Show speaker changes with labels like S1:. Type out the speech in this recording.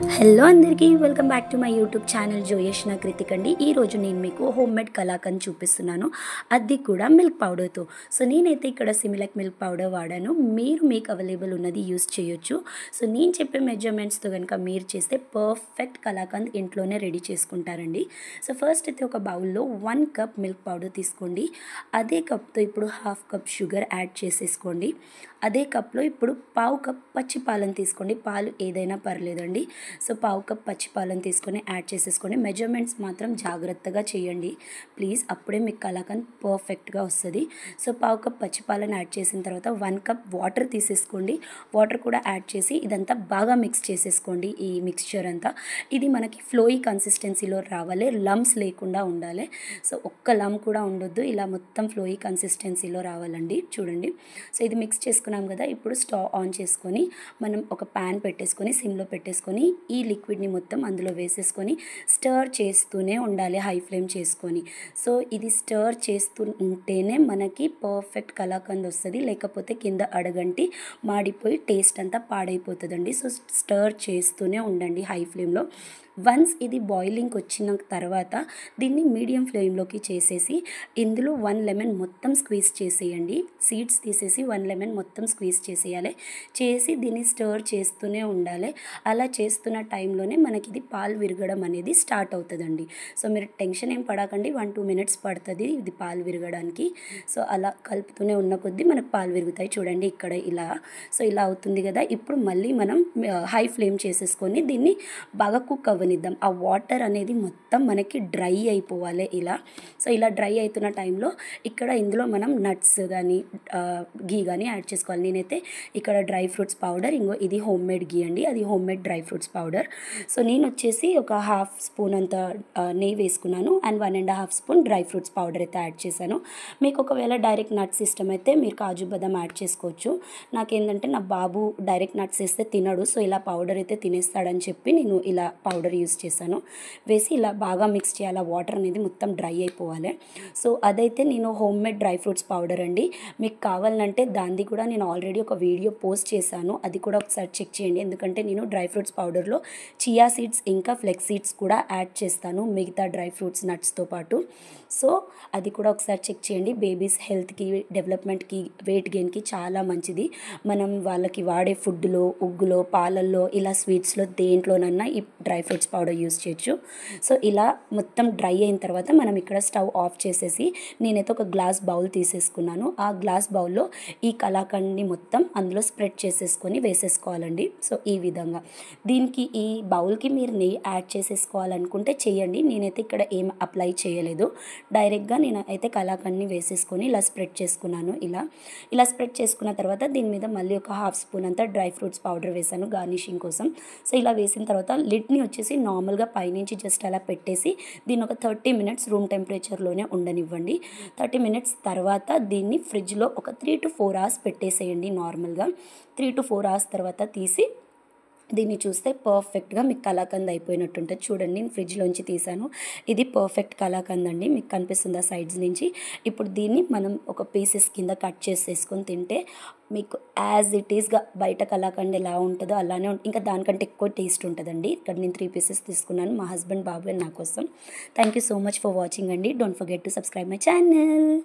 S1: Hello అందరికీ welcome back to my YouTube channel జోయేష్నా కృతిక్ అండి. ఈరోజు నేను మీకు హోమ్ మేడ్ కలాకండ్ చూపిస్తున్నాను, అది కూడా మిల్క్ పౌడర్తో. సో నేనైతే ఇక్కడ సిమిలక్ మిల్క్ పౌడర్ వాడాను. మీరు మీకు అవైలబుల్ ఉన్నది యూస్ చేయొచ్చు. సో నేను చెప్పే మెజర్మెంట్స్తో కనుక మీరు చేస్తే పర్ఫెక్ట్ కలాకండ్ ఇంట్లోనే రెడీ చేసుకుంటారండి. సో ఫస్ట్ అయితే ఒక బౌల్లో 1 కప్ మిల్క్ పౌడర్ తీసుకోండి. అదే కప్తో ఇప్పుడు 1/2 కప్ షుగర్ యాడ్ చేసేసుకోండి. అదే కప్లో ఇప్పుడు 1/2 కప్ పచ్చి పాలను తీసుకోండి. పాలు ఏదైనా పర్లేదండి. సో 1/2 కప్ పచ్చి పాలను తీసుకొని యాడ్ చేసేసుకోండి. మెజర్మెంట్స్ మాత్రం జాగ్రత్తగా చేయండి ప్లీజ్, అప్పుడే మీకు కలాకండ్ పర్ఫెక్ట్గా వస్తుంది. సో 1/2 కప్ పచ్చి పాలను యాడ్ చేసిన తర్వాత 1 కప్ వాటర్ తీసేసుకోండి. వాటర్ కూడా యాడ్ చేసి ఇదంతా బాగా మిక్స్ చేసేసుకోండి. ఈ మిక్స్చర్ అంతా ఇది మనకి ఫ్లోయి కన్సిస్టెన్సీలో రావాలి, లమ్స్ లేకుండా ఉండాలి. సో ఒక్క లమ్ కూడా ఉండొద్దు, ఇలా మొత్తం ఫ్లోయి కన్సిస్టెన్సీలో రావాలండి. చూడండి, సో ఇది మిక్స్ చేసుకున్నాం కదా. ఇప్పుడు స్టవ్ ఆన్ చేసుకొని మనం ఒక ప్యాన్ పెట్టేసుకొని సిమ్లో పెట్టేసుకొని ఈ లిక్విడ్ని మొత్తం అందులో వేసేసుకొని స్టర్ చేస్తూనే ఉండాలి, హై ఫ్లేమ్ చేసుకొని. సో ఇది స్టర్ చేస్తూ ఉంటేనే మనకి పర్ఫెక్ట్ కలాకండ్ వస్తుంది, లేకపోతే కింద అడగంటి మాడిపోయి టేస్ట్ అంతా పాడైపోతుందండి. సో స్టర్ చేస్తూనే ఉండండి హై ఫ్లేమ్లో. వన్స్ ఇది బాయిలింగ్కి వచ్చిన తర్వాత దీన్ని మీడియం ఫ్లేమ్లోకి చేసేసి ఇందులో 1 లెమన్ మొత్తం స్క్వీజ్ చేసేయండి. సీడ్స్ తీసేసి 1 లెమన్ మొత్తం స్క్వీజ్ చేసేయాలి. చేసి దీన్ని స్టర్ చేస్తూనే ఉండాలి. అలా చేస్తున్న టైంలోనే మనకి ఇది పాలు విరగడం అనేది స్టార్ట్ అవుతుందండి. సో మీరు టెన్షన్ ఏం పడకండి, 1-2 మినిట్స్ పడుతుంది ఇది పాలు విరగడానికి. సో అలా కలుపుతూనే ఉన్న కొద్దీ మనకు పాలు విరుగుతాయి. చూడండి ఇక్కడ ఇలా. సో ఇలా అవుతుంది కదా. ఇప్పుడు మళ్ళీ మనం హై ఫ్లేమ్ చేసేసుకొని దీన్ని బాగా కుక్ అవ్వనిద్దాం. ఆ వాటర్ అనేది మొత్తం మనకి డ్రై అయిపోవాలి ఇలా. సో ఇలా డ్రై అవుతున్న టైంలో ఇక్కడ ఇందులో మనం నట్స్ కానీ గీ కానీ యాడ్ చేసుకోవాలి. నేనైతే ఇక్కడ డ్రై ఫ్రూట్స్ పౌడర్, ఇది హోమ్ మేడ్ గీ అండి, అది home made dry fruits powder. So నేను వచ్చేసి ఒక 1/2 స్పూన్ అంత నెయ్యి వేసుకున్నాను and 1.5 spoon dry fruits powder అయితే యాడ్ చేశాను. మీకు ఒకవేళ డైరెక్ట్ నట్స్ ఇష్టం అయితే మీరు కాజు బాదం యాడ్ చేసుకోవచ్చు. నాకేంటంటే నా బాబు డైరెక్ట్ నట్స్ వేస్తే తినడు, సో ఇలా పౌడర్ అయితే తినేస్తాడని చెప్పి నేను ఇలా పౌడర్ యూస్ చేశాను. వేసి ఇలా బాగా మిక్స్ చేయాలి, వాటర్ అనేది మొత్తం డ్రై అయిపోవాలి. సో అదైతే నేను home made dry fruits powder అండి. మీకు కావాలంటే దాన్ని కూడా నేను ఆల్రెడీ ఒక వీడియో పోస్ట్ చేశాను, అది కూడా ఒకసారి చెక్ చేయండి. ఎందుకంటే నేను డ్రై ఫ్రూట్స్ పౌడర్లో చియా సీడ్స్ ఇంకా ఫ్లెక్స్ సీడ్స్ కూడా యాడ్ చేస్తాను మిగతా డ్రై ఫ్రూట్స్ నట్స్తో పాటు. సో అది కూడా ఒకసారి చెక్ చేయండి. బేబీస్ హెల్త్కి, డెవలప్మెంట్కి, వెయిట్ గెయిన్కి చాలా మంచిది. మనం వాళ్ళకి వాడే ఫుడ్లో, ఉగ్గులో, పాలల్లో, ఇలా స్వీట్స్లో దేంట్లోనన్నా ఈ డ్రై ఫ్రూట్స్ పౌడర్ యూస్ చేయొచ్చు. సో ఇలా మొత్తం డ్రై అయిన తర్వాత మనం ఇక్కడ స్టవ్ ఆఫ్ చేసేసి నేనైతే ఒక గ్లాస్ బౌల్ తీసేసుకున్నాను. ఆ గ్లాస్ బౌల్లో ఈ కలాకండ్ని మొత్తం అందులో స్ప్రెడ్ చేసేసుకొని వేసేసుకోవాలండి. సో ఈ విధంగా దీనికి ఈ బౌల్కి మీరు నెయ్యి యాడ్ చేసేసుకోవాలనుకుంటే చేయండి. నేనైతే ఇక్కడ ఏం అప్లై చేయలేదు, డైరెక్ట్గా నేను అయితే కలాకండ్ని వేసేసుకొని ఇలా స్ప్రెడ్ చేసుకున్నాను. ఇలా స్ప్రెడ్ చేసుకున్న తర్వాత దీని మీద మళ్ళీ ఒక 1/2 స్పూన్ అంతా డ్రై ఫ్రూట్స్ పౌడర్ వేసాను గార్నిషింగ్ కోసం. సో ఇలా వేసిన తర్వాత లిడ్ని వచ్చేసి నార్మల్గా పైనుంచి జస్ట్ అలా పెట్టేసి దీన్ని ఒక 30 మినిట్స్ రూమ్ టెంపరేచర్లోనే ఉండనివ్వండి. 30 మినిట్స్ తర్వాత దీన్ని ఫ్రిడ్జ్లో ఒక 3-4 అవర్స్ పెట్టేసేయండి. నార్మల్గా 3-4 అవర్స్ తర్వాత తీసి దీన్ని చూస్తే పర్ఫెక్ట్గా మీకు కలాకండ్ అయిపోయినట్టుంటుంది. చూడండి, నేను ఫ్రిడ్జ్లోంచి తీసాను. ఇది పర్ఫెక్ట్ కలాకండ్ అండి, మీకు కనిపిస్తుందా సైడ్స్ నుంచి. ఇప్పుడు దీన్ని మనం ఒక పీసెస్ కింద కట్ చేసేసుకొని తింటే మీకు యాజ్ ఇట్ ఈస్గా బయట కలాకండ్ ఎలా ఉంటుందో అలానే ఇంకా దానికంటే ఎక్కువ టేస్ట్ ఉంటుందండి. ఇక్కడ నేను 3 పీసెస్ తీసుకున్నాను, మా హస్బెండ్, బాబు అండ్ నా కోసం. Thank you so much for watching అండి. Don't forget to subscribe my channel.